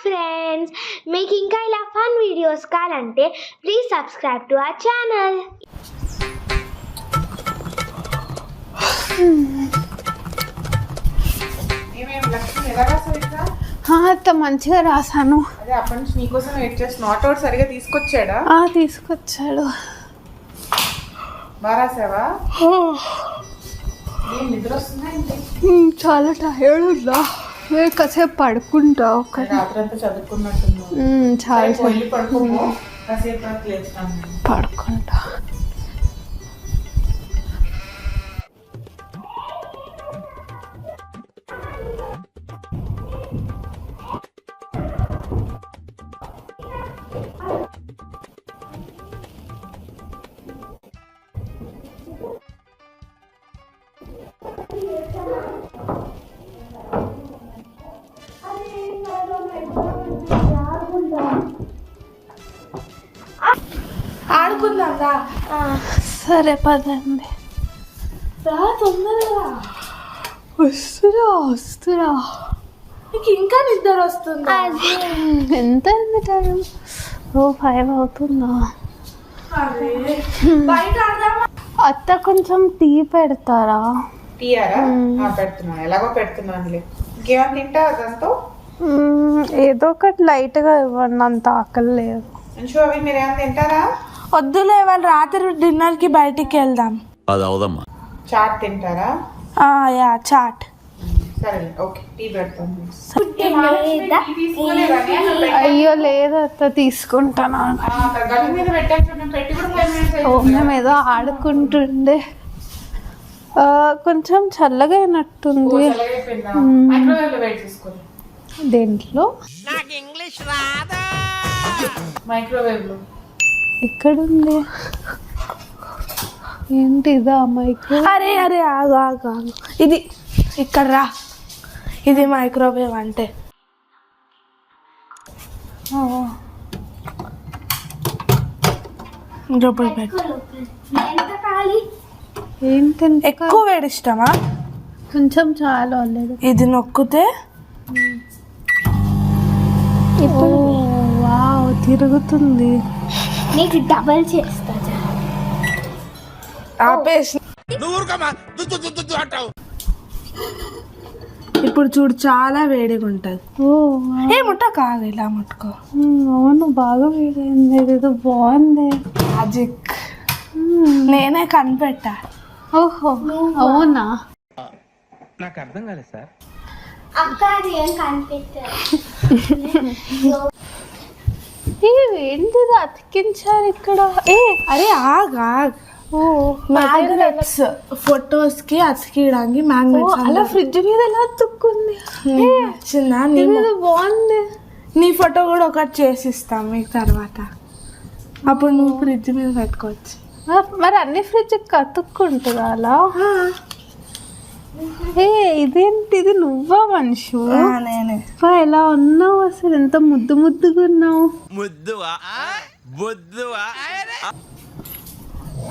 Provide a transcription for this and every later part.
Friends, మీకు ఇంకా ఇలా ఫన్ వీడియోస్ కావాలంటే please subscribe to our channel. అంత మంచిగా రాసాను. అదే అప్పటి నుంచి నీకోసం వెయిట్ చేసి నోట్ అవుట్ సరిగా తీసుకొచ్చాడా? తీసుకొచ్చాడు. బాగా రాసావా? నిద్ర వస్తుందా? చాలా టైర్డ్ ఉందా? కాసేపు పడుకుంటా. రాత్రంతా చదువుకున్నట్టు చాలా పడుకోము, కాసేపు పడుకుంటా. ఆడుకుందా? సరే పదండి. తొందరగా వస్తురా. నీకు ఇంకా నిద్ర వస్తుందా? ఎంత అయింది టైం? 5 అవుతుందా? బయట అత్త కొంచెం టీ పెడతారా? టీయారా? పెడుతున్నాను, ఎలాగో పెడుతున్నానులే. ఇంకేమైనా తింటావా దాంతో? ఏదో ఒకటి లైట్గా ఇవ్వండి, అంత ఆకలి లేదు. అవి మీరు ఏమైనా తింటారా? వద్దులే, వాళ్ళు రాత్రి డిన్నర్ కి బయటికి వెళ్దాం. చాట్ తింటారా? యా చాట్. సరే ఓకే, టీ పెడతాను. అయ్యో లేదు అత్త, తీసుకుంటాను. మేము ఏదో ఆడుకుంటుండే, కొంచెం చల్లగా అయినట్టుంది. దేంట్లో? మైక్రోవేవ్ లో. ఎక్కడుంది? ఏంటి ఇదా మైక్రో? అరే ఆగు. ఇది ఇక్కడ రా. ఇది మైక్రోవేవ్ అంటే. ఏంటంటే ఎక్కువ వేడి ఇష్టమా? కొంచెం చాలా లేదు. ఇది నొక్కితే వావ్, తిరుగుతుంది. నీకు డబల్ చేస్తా. ఆపేసి. ఇప్పుడు చూడు, చాలా వేడిగా ఉంటది. కాదు, ఇలా ముట్టుకో. అవును, బాగా వేడైంది. ఏదో బాగుంది. మ్యాజిక్ నేనే కనిపెట్టా. ఓహో అవునా? నాకు అర్థం కాలేదు సార్. అక్క ఏం కనిపెట్టారు? ఏంటిది అతికించారు ఇక్కడ? అరే ఆగా. మ్యాగ్నెట్స్, ఫొటోస్ కి అతికియడానికి మ్యాగ్నెట్స్. అలా ఫ్రిడ్జ్ మీద ఎలా అతుక్కుంది? బాగుంది. నీ ఫోటో కూడా ఒకటి చేసిస్తాం మీకు తర్వాత. అప్పుడు నువ్వు ఫ్రిడ్జ్ మీద పెట్టుకోవచ్చు. మరి అన్ని ఫ్రిడ్జ్ అతుక్కుంటుందా అలా? ఇదేంటి, ఇది నువ్వా మనిషి? నేనే. ఎలా ఉన్నావు అసలు? ఎంత ముద్దుగా ఉన్నావు.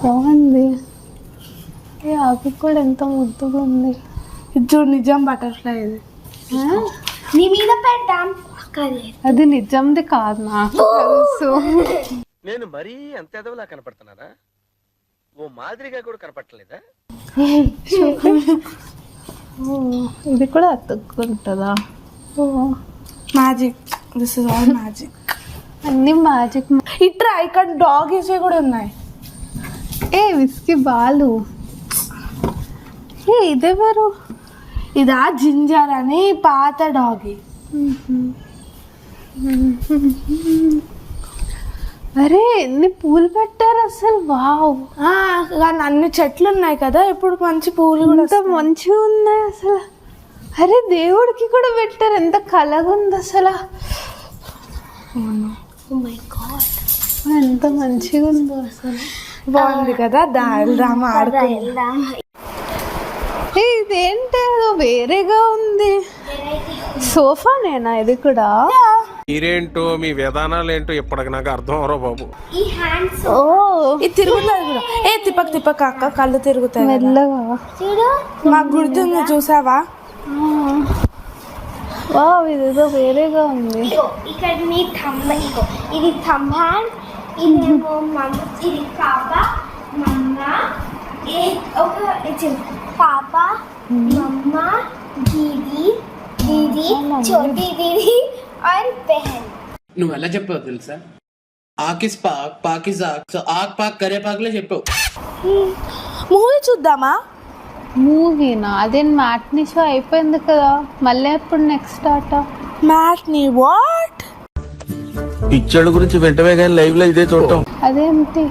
బాగుంది. ఆకు కూడా ఎంత ముద్దుగా ఉంది. ఇది చూడు, నిజం బటర్ఫ్లై. ఇది నీ మీద పెడతాం. అది నిజంది కాదు, నాకు తెలుసు. నేను మరీ అంత ఎదవలా కనపడుతున్నారా? ఓ మాదిరిగా కూడా కనపడలేదా? ఇది కూడా అతుక్కుంటుందా? Magic. This is all magic. అన్ని మ్యాజిక్. ఇట్రా, ఇక్కడ డాగీస్ కూడా ఉన్నాయి. విస్కీ బాలు. ఇదెవరు? ఇదా జింజర్ అని పాత డాగీ. అరే ఎన్ని పూలు పెట్టారు అసలు. వావ్. కానీ అన్ని చెట్లు ఉన్నాయి కదా, ఇప్పుడు మంచి పూలు కూడా మంచిగా ఉన్నాయి అసలు. అరే దేవుడికి కూడా పెట్టారు. ఎంత కలగా ఉంది అసలు. ఎంత మంచిగా ఉందో అసలు. బాగుంది కదా. వెళ్దామా? ఇదేంటి వేరేగా ఉంది. సోఫానేనా ఇది కూడా? మీరేంటో మీ విధానాలు ఏంటో ఇప్పటికి నాకు అర్థం అవరో బాబు. ఇది తిరుగుతుంది కూడా. తిప్పక అక్క, కళ్ళు తిరుగుతాయి మెల్లగా. మాకు గుర్తుంది, చూసావా? వావ్, ఇదేదో వేరేగా ఉంది. ఇగో ఇక్కడ నీ థంబ్, ఇగో ఇది థంబ్ హ్యాండ్, ఇదేమో మమ్మ, ఇది పాప మమ్మ, ఒక పాప మమ్మ, దీది దీది, छोटी दीदी और बहन. నువ్వు ఎలా చెప్పావు తెలుసా? ఆకిస్ పాక్ పాకిస్ ఆక్, సో ఆక్ పాక్ కరే పాక్లే చెప్పావు. మూవీ చూద్దామా? మూవీనా? అదేం మ్యాట్నీ షో అయిపోయింది కదా, మళ్ళీ ఎప్పుడు నెక్స్ట్ ఆట? Matinee what? పిక్చర్ల గురించి వెంటనే కానీ లైవ్ లో ఇదే చూడటం. అదేంటి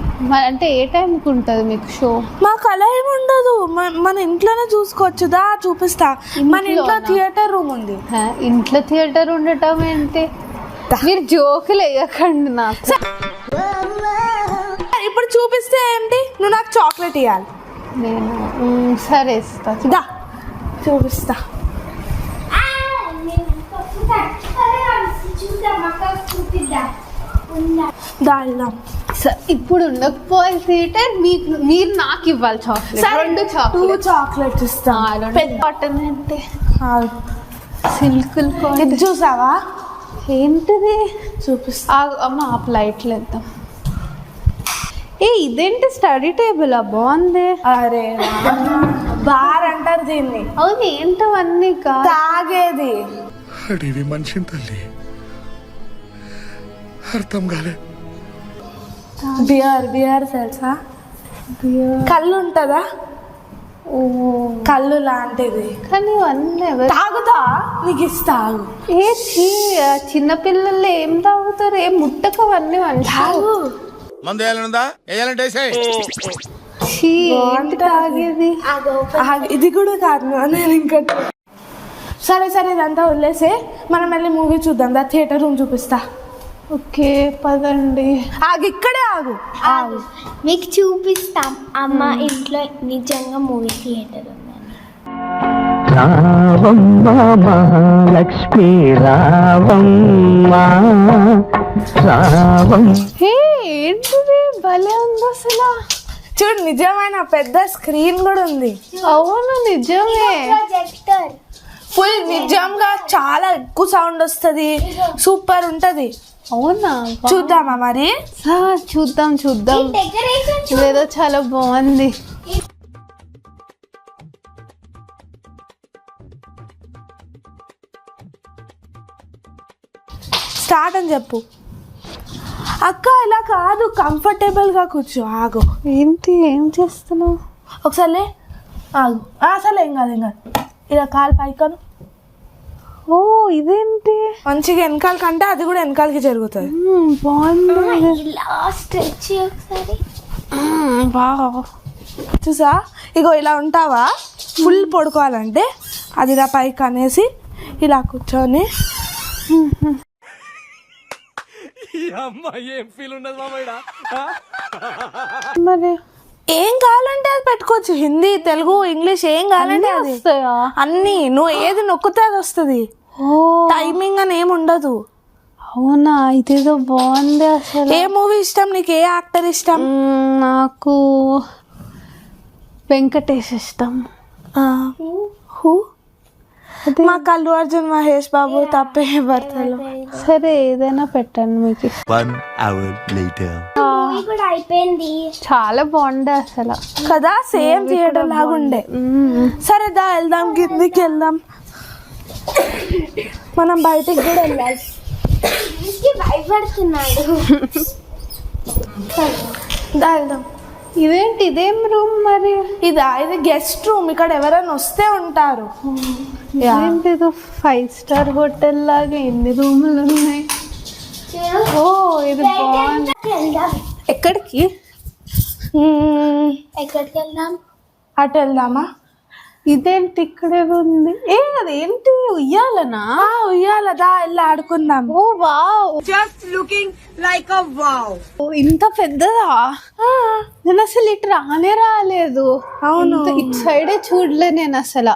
అంటే ఏ టైంకి ఉంటుంది మీకు షో? మాకు అలా ఏమి ఉండదు, మన ఇంట్లోనే చూసుకోవచ్చు. దా చూపిస్తా. మన ఇంట్లో థియేటర్ రూమ్ ఉంది. ఇంట్లో థియేటర్ ఉండటం ఏంటి? మీరు జోకులు వేయకండి నాకు. ఇప్పుడు చూపిస్తే ఏంటి? నువ్వు నాకు చాక్లెట్ ఇవ్వాలి. నేను సరే ఇస్తా. దా చూపిస్తా. దా వెళ్దాం. ఇప్పుడు ఉండకపోయి థియేటర్ మీరు నాకు ఇవ్వాలి చాక్లెట్. రెండు చాక్లెట్స్ ఇస్తా. పెద్ద కాటన్ అంటే సిల్క్ ఇది చూసావా? ఏంటిది? చూపిస్తా. అమ్మ ఆ ప్లైట్లు వేద్దాం. ఇదేంటి స్టడీ టేబుల్? బాగుంది. అరే బార్ అంటారు దీన్ని. అవును, ఏంటవన్నీ తాగేది. అడివి మనిషి తల్లి అర్థం కాలే. బియర్ తెలుసా? కళ్ళు ఉంటుందా? ఓ, కళ్ళు లాంటిది. కానీ ఇవన్నీ తాగుతా, నీకు ఇస్తాగు. చిన్నపిల్లలు ఏం తాగుతారు? ఏం ముట్టకవన్నీ తాగు. తాగేది. ఇది కూడా కాదు, నేను ఇంకటి. సరే ఇదంతా వదిలేసే మనం వెళ్ళి మూవీ చూద్దాం. దా థియేటర్ రూమ్ చూపిస్తా. ఓకే పదండి. ఇక్కడే ఆగు. మీకు చూపిస్తాం అమ్మ ఇంట్లో నిజంగా మూవీ థియేటర్ ఉందని. రావమ్మ మహాలక్ష్మి రావమ్మ ఏంటిది భలే ఉంది అసలు. చూడు, నిజమైన పెద్ద స్క్రీన్ కూడా ఉంది. అవును నిజమే. ప్రొజెక్టర్ ఫుల్ నిజంగా చాలా ఎక్కువ సౌండ్ వస్తుంది. సూపర్ ఉంటది. అవునా? చూద్దామా మరి? చూద్దాం. డెకరేషన్ ఇదేదో చాలా బాగుంది. స్టార్ట్ అని చెప్పు. అక్క ఇలా కాదు, కంఫర్టబుల్ గా కూర్చో. ఆగు. ఏంటి ఏం చేస్తున్నావు? ఒకసారి ఆగు. అసలు ఏం కాదు ఇలా కాలు పైకను. ఓ ఇదేంటి? మంచిగా వెనకాల కంటే అది కూడా వెనకాలకి జరుగుతుంది. బాగుంది. ఇలా స్ట్రెచ్ ఒకసారి. చూసా, ఇగో ఇలా ఉంటావా? ఫుల్ పడుకోవాలంటే అది ఇలా పైకి అనేసి ఇలా కూర్చొని. ఏం ఫీల్ ఉండదు మామయ్య. మరి ఏం కావాలంటే అది పెట్టుకోవచ్చు. హిందీ, తెలుగు, ఇంగ్లీష్ ఏం కావాలంటే అది అన్ని. నువ్వు ఏది నొక్కితే అది వస్తుంది. టైమింగ్ అని ఏమి ఉండదు. అవునా? ఇదేదో బాగుంది అసలు. ఏ మూవీ ఇష్టం నీకు? ఏ యాక్టర్ ఇష్టం? నాకు వెంకటేష్ ఇష్టం. మాకు అల్లు అర్జున్, మహేష్ బాబు తప్పే భర్తలు. సరే ఏదైనా పెట్టండి మీకు. 1 hour later. మూవీ కూడా అయిపోయింది. చాలా బాగుండే అసలు కదా, సేమ్ థియేటర్ లాగా ఉండే. సరే దా వెళ్దాం, కిందికి వెళ్దాం. మనం బయటికి కూడా వెళ్ళాలి. భయపడుతున్నాడు. దా వెళ్దాం. ఇదేంటి? ఇదేం రూమ్ మరి? ఇది గెస్ట్ రూమ్. ఇక్కడ ఎవరైనా వస్తే ఉంటారు. ఏంటి 5 star హోటల్ లాగా ఎన్ని రూములు ఉన్నాయి. ఓ ఇది బాగుంది. ఎక్కడికి వెళ్దాం? అటు వెళ్దామా? ఇదేంటి ఇక్కడ ఉంది? అదేంటి ఉయ్యాలనా? ఉయ్యాలదా, వెళ్ళి ఆడుకుందాం. Oh wow, just looking like a wow. ఇంత పెద్దదా? నేను అసలు ఇటు రాలేదు. అవును, ఇటు సైడే చూడలే నేను అసలు.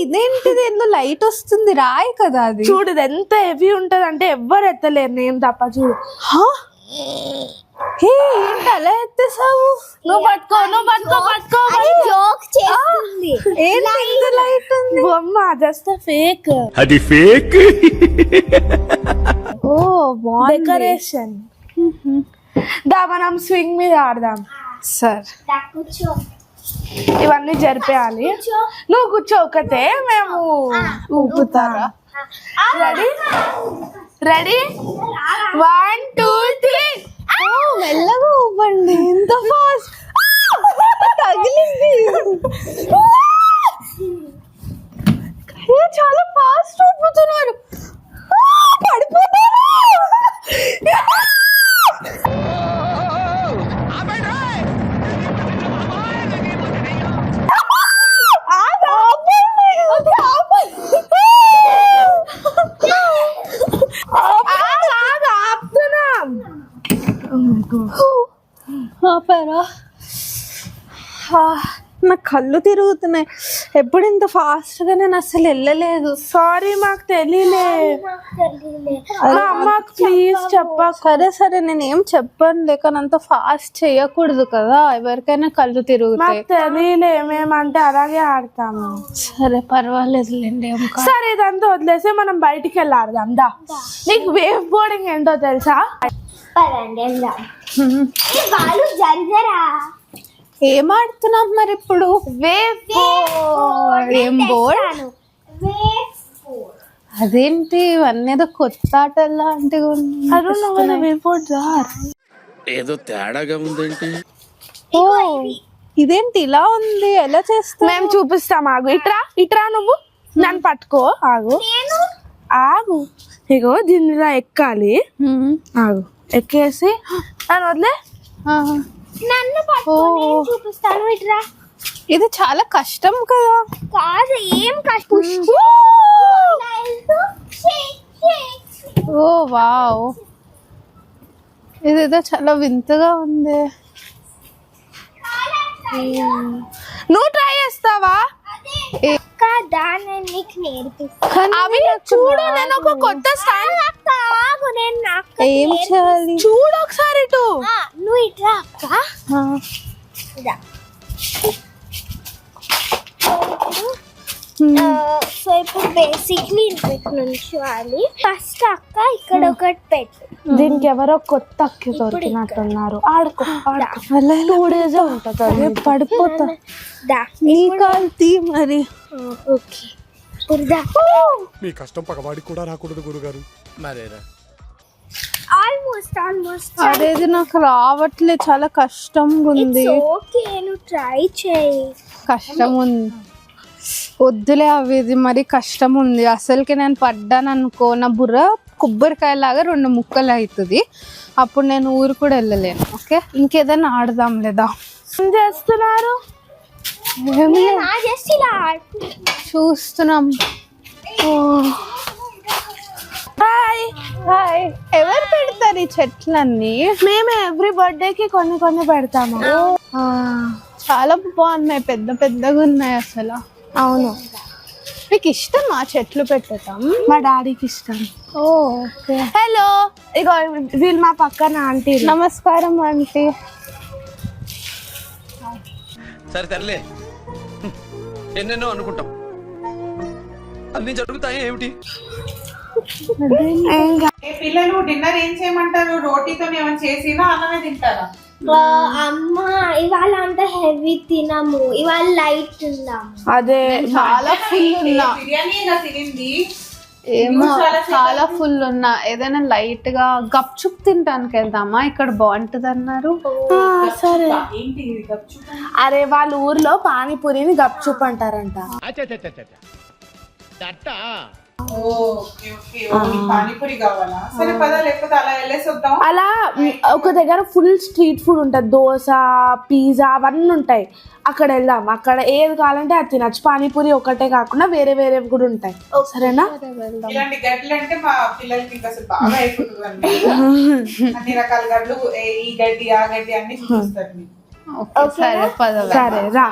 ఇదేంటిది? ఎందులో లైట్ వస్తుంది? రాయి కదా అది. చూడు, ఇది ఎంత హెవీ ఉంటది అంటే ఎవ్వరు ఎత్తలేరు, నేను తప్ప. చూడు ఏంటి అలా ఎత్తేసావు? నువ్వు పట్టుకో జోక్ చేస్తుంది. లైట్ ఉంది బొమ్మ జస్ట్ ఫేక్. అది ఫేక్. ఓ డెకరేషన్. దా మనం స్వింగ్ మీద ఆడదాం. సార్ దా, కూర్చో. ఇవన్నీ జరిపేయాలి. నువ్వు కూర్చో ఒకతే, మేము ఊపుతారా? Ready ready 1 2 3. మెల్లగా ఊపండి. ఎంత ఫాస్ట్ తగిలింది. చాలా ఫాస్ట్ ఊపుతున్నారు. పడిపోతారు. నా కళ్ళు తిరుగుతున్నాయి. ఎప్పుడు ఇంత ఫాస్ట్ గా నేను అసలు వెళ్ళలేదు. సారీ, మాకు తెలియలే. అమ్మకు ప్లీజ్ చెప్ప. సరే నేను ఏం చెప్పండి, కానీ అంత ఫాస్ట్ చేయకూడదు కదా, ఎవరికైనా కళ్ళు తిరుగుతాయి. తెలియలే, మేమంటే అలాగే ఆడతాము. సరే పర్వాలేదులేండి. సరే ఇదంతా వదిలేసి మనం బయటికి వెళ్ళి ఆడదాం. దా, నీకు వేవ్ బోర్డింగ్ ఏంటో తెలుసా? పదండి వెళ్దాం. వాళ్ళు జరిగరా ఏం ఆడుతున్నాం మరి ఇప్పుడు? వేవ్ ఏం బోర్డ్? అదేంటి ఇవన్నీ ఏదో కొత్త ఆటలు లాంటివి ఏదో తేడాగా ఉందేంటి? ఓ ఇదేంటి ఇలా ఉంది, ఎలా చేస్తా? మేము చూపిస్తాం. ఆగు, ఇట్రా నువ్వు నన్ను పట్టుకో. ఆగు ఇగో దీన్ని ఎక్కాలి. ఆగు, ఎక్కేసి నన్ను వదిలే. నన్ను చూపిస్తాను. ఇట్రా. ఇది చాలా కష్టం కదా? కాదు, ఏం కష్టం. ఓ వావ్, ఇదేదో చాలా వింతగా ఉంది. నువ్వు ట్రై చేస్తావా? నీకు నేర్పిస్తాను. అవి చూడు, నేను ఒక కొత్త స్టైల్. ఏం చేయాలి చూడు ఒకసారి. ఇటు నువ్వు ఇట్రా అక్క. సో ఇప్పుడు బేసిక్లీ ఇక్కడ నుంచోవాలి. ఫస్ట్ అక్క ఇక్కడ ఒకటి పెట్టు. దీనికి ఎవరో కొత్త అక్కి దొరికినట్టున్నారు. ఆడుకో 2 days ఉంటుంది. పడిపోతా. నీ కాల్తీ మరి. ఓకే, మీ కష్టం పగవాడికి కూడా రాకూడదు గురుగారు. మరేరా ఆల్మోస్ట్ అదేది నాకు రావట్లేదు, చాలా కష్టంగా ఉంది. ఓకే, నువ్వు ట్రై చేయి. కష్టం ఉంది, వద్దులే. అవి ఇది మరి కష్టం ఉంది. అసలుకి నేను పడ్డాను అనుకో, నా బుర్ర కొబ్బరికాయలాగా 2 ముక్కలు అవుతుంది. అప్పుడు నేను ఊరు కూడా వెళ్ళలేను. ఓకే, ఇంకేదైనా ఆడదాం లేదా? ఏం చేస్తున్నారు? చూస్తున్నాం. Hi hi. ఎవరు పెడతారు ఈ చెట్లన్నీ? మేము ఎవ్రీ బర్త్డేకి కొన్ని పెడతాము. చాలా బాగున్నాయి, పెద్దగా ఉన్నాయి అసలు. అవును, మీకు ఇష్టమా చెట్లు పెట్టడం? మా డాడీకి ఇష్టం. ఓకే. హలో, ఇగో వీళ్ళు మా పక్కన ఆంటీ. నమస్కారం ఆంటీ. సరే తరలే, ఎన్నెన్నో అనుకుంటాం, అన్ని జరుగుతాయి ఏమిటి? పిల్లలు డిన్నర్ ఏం చేయమంటారు? రోటీతో ఏమైనా చేసినా అన్నమే తింటారా? అమ్మ ఇవాళ అంత హెవీ తినము, ఇవాళ లైట్ తిందాం. అదే చాలా ఫుల్ ఉన్నా. బిర్యానీ తినింది. ఏమో చాలా ఫుల్ ఉన్నా. ఏదైనా లైట్ గా గప్చుప్ తింటానికి వెళ్దామా? ఇక్కడ బాగుంటది అన్నారు. సరే. అరే వాళ్ళ ఊర్లో పానీపూరిని గప్చుప్ అంటారంట. పానీపూరి కావాలా? సరే పద, లేకపోతే అలా వెళ్ళేసి వద్దాం. అలా ఒక దగ్గర ఫుల్ స్ట్రీట్ ఫుడ్ ఉంటుంది. దోశ, పిజ్జా అవన్నీ ఉంటాయి. అక్కడ వెళ్దాం. అక్కడ ఏది కావాలంటే అది తినచ్చు. పానీపూరి ఒకటే కాకుండా వేరే కూడా ఉంటాయి. సరేనా? ఇలాంటి గడ్డలు అంటే మా పిల్లలకి ఇంకా అసలు బాగా అయిపోతుంది. అన్ని రకాల గడ్డలు, ఈ గడ్డి ఆ గడ్డి అన్ని చూపిస్తారు. సరే రా.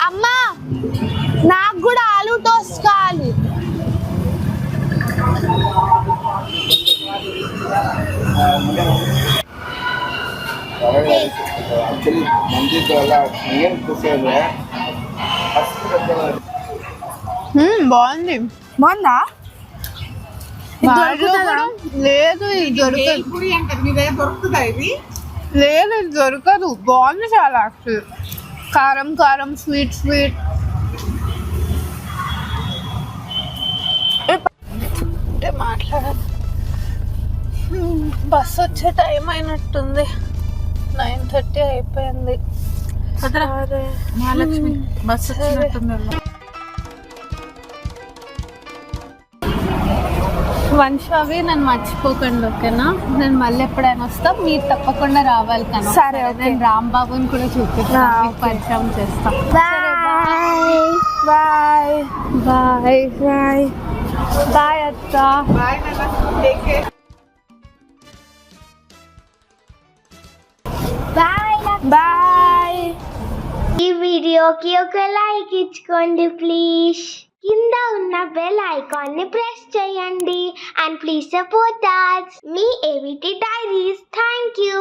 అమ్మా నాకు కూడా ఆలూ టోస్ట్ కావాలి. బాగుంది. బాగుందా? లేదు ఇది దొరకదు. పూరి అంటారు మీ దగ్గర దొరుకుతుందా ఇది? లేదు ఇది దొరకదు. బాగుంది చాలా యాక్చువల్. కారం కారం స్వీట్ స్వీట్. మాట్లాడాలి. బస్ వచ్చే టైం అయినట్టుంది. 9:30 అయిపోయింది. మహాలక్ష్మి బస్ వచ్చినట్టుంది. వంశవి నన్ను మర్చిపోకండి, ఓకేనా? నేను మళ్ళీ ఎప్పుడైనా వస్తా, మీరు తప్పకుండా రావాలి కదా. సరే, నేను రాంబాబుని కూడా చూపిస్తాను, పరిచయం చేస్తా. Bye bye bye bye bye అత్త. బాయ్ నాన్న, టేక్ కేర్. బాయ్. ఈ వీడియోకి ఒక లైక్ ఇచ్చుకోండి ప్లీజ్. కింద ఉన్న బెల్ ఐకాన్ ని ప్రెస్ చేయండి. And please support us. మీ ఏవిటీ డైరీస్. Thank you.